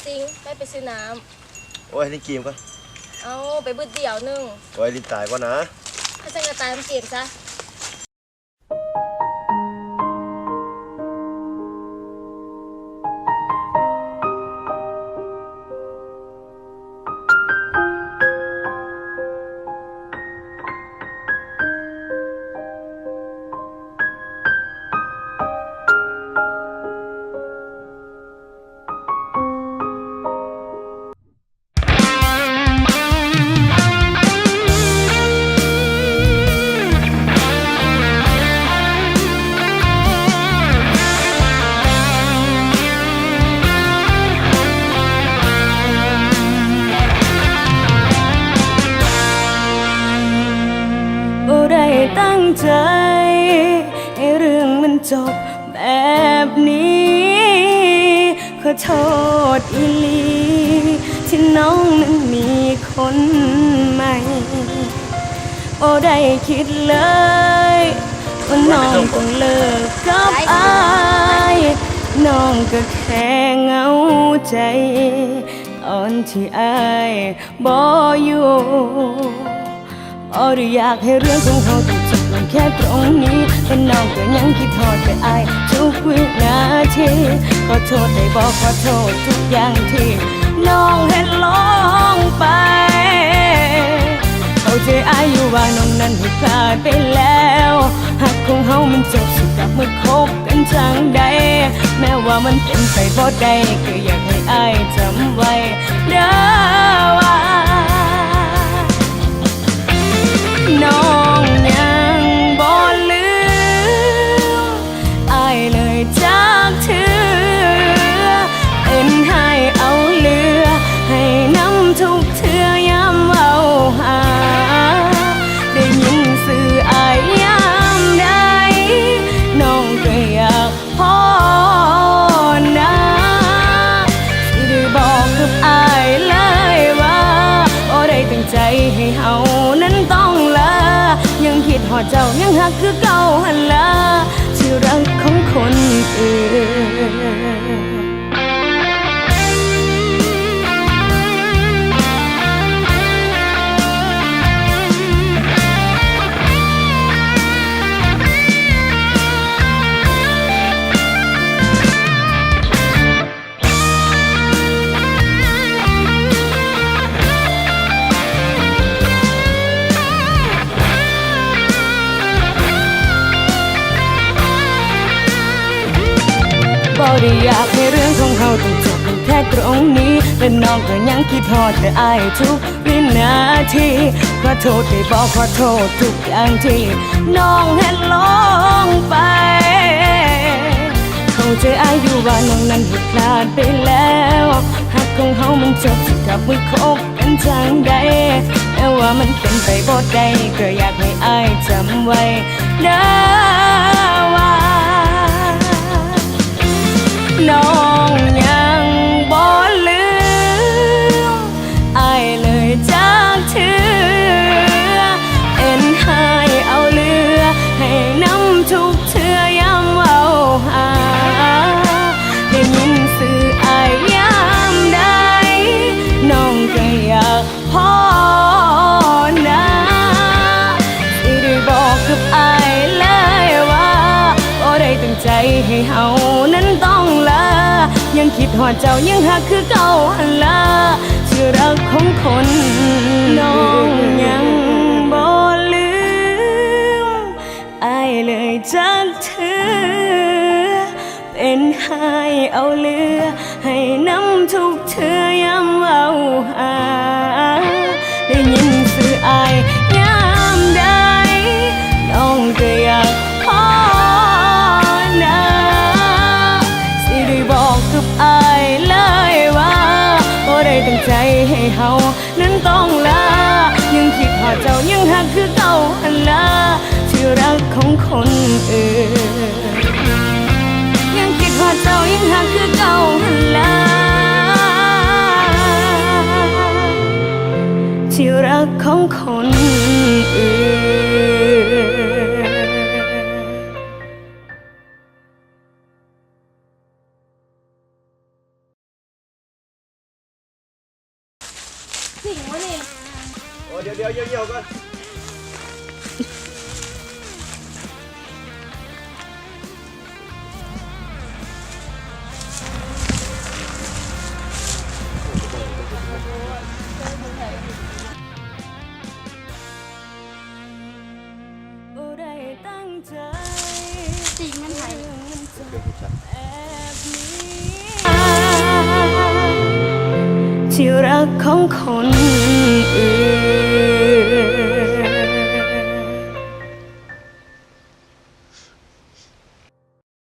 ซิงไปซื้อน้โอ้ยลินกีมก่อนำเอาไปบึดเดี่ยวนึงโอ้ยลินตายก่อนนะถ้าจะกระตายมันเกมซะตั้งใจให้เรื่องมันจบแบบนี้ขอโทษอีหลีที่น้องนั้นมีคนใหม่โอ้ได้คิดเลยว่าน้องต้องเลิกกับอายน้องก็แค่เหงาใจตอนที่อายบ่อยู่หรืออยากให้เรื่องของเราต้องจบลงแค่ตรงนี้แต่น้องก็ยังคิดทอดแต่อายทุกวินาทีขอโทษได้บอกขอโทษทุกอย่างที่น้องเห็นลงไปเข้าใจอายอยู่ว่าน้องนั้นผิดพลาดไปแล้วหากของเฮามันจบสิกลับมาคบกันจังใดแม้ว่ามันเป็นไปบ่ได้ก็อยากให้อายจำไว้เด้อว่าน้องยังบ่ลืมอายเลยจากเธอเป็นให้เอาเรือให้น้ำทุกเธอยามเอาหาได้ยินสื่ออายยามใดน้องก็อยากพอนะที่ได้บอกกับอายเลยว่าบ่ได้ตั้งใจให้เฮานั้นต้องยังคิดหอดเจ้ายังหักคือเก่าหันละที่รักของคนอื่นบ่ได้อยากให้เรื่องของเราต้องจบลงแค่ตรงนี้และน้องก็ยังคิดทอดแต่อายทุกวินาทีขอโทษได้บอกขอโทษทุกอย่างที่น้องเห็นลงไปเข้าใจอายอยู่ว่าน้องนั้นผิดพลาดไปแล้วหากของเรามันจบสิกลับมาคบกันจังใดแต่ว่ามันเป็นไปบ่ได้ก็อยากให้อายจำไว้เด้อว่าน้องยังบ่ลืมอายเลยจากเธอเอ็นให้เอาเรือให้น้ำทุกเธอยามเอาหาได้ยินสื่ออายยามใดน้องก็อยากพอนะที่ได้บอกกับอายเลยว่าบ่ได้ตั้งใจให้เฮานั้นต้องยังคิดหอดเจ้ายังหักคือเก่าหันละที่รักของคนน้องยังบ่ลืมอายเลยจากเธอเป็นให้เอาเรือให้น้ำทุกเธอยามเอาหาได้ยินสื่ออายยามใดน้องก็อยากขอนะกับอายเลยว่าบ่ได้ตั้งใจให้เฮานั้นต้องลายังคิดหอดเจ้ายังหักคือเก่าหันละที่รักของคนอื่นยังคิดหอดเจ้ายังหักคือเก่าหันละที่รักของคนอื่น จริงวะนี่ โอ้เดี๋ยวเยี่ยวก่อน บ่ได้ตั้งใจ จริงมันไทย เป็นผู้ชาย แอบหนีที่รักของคนอื่น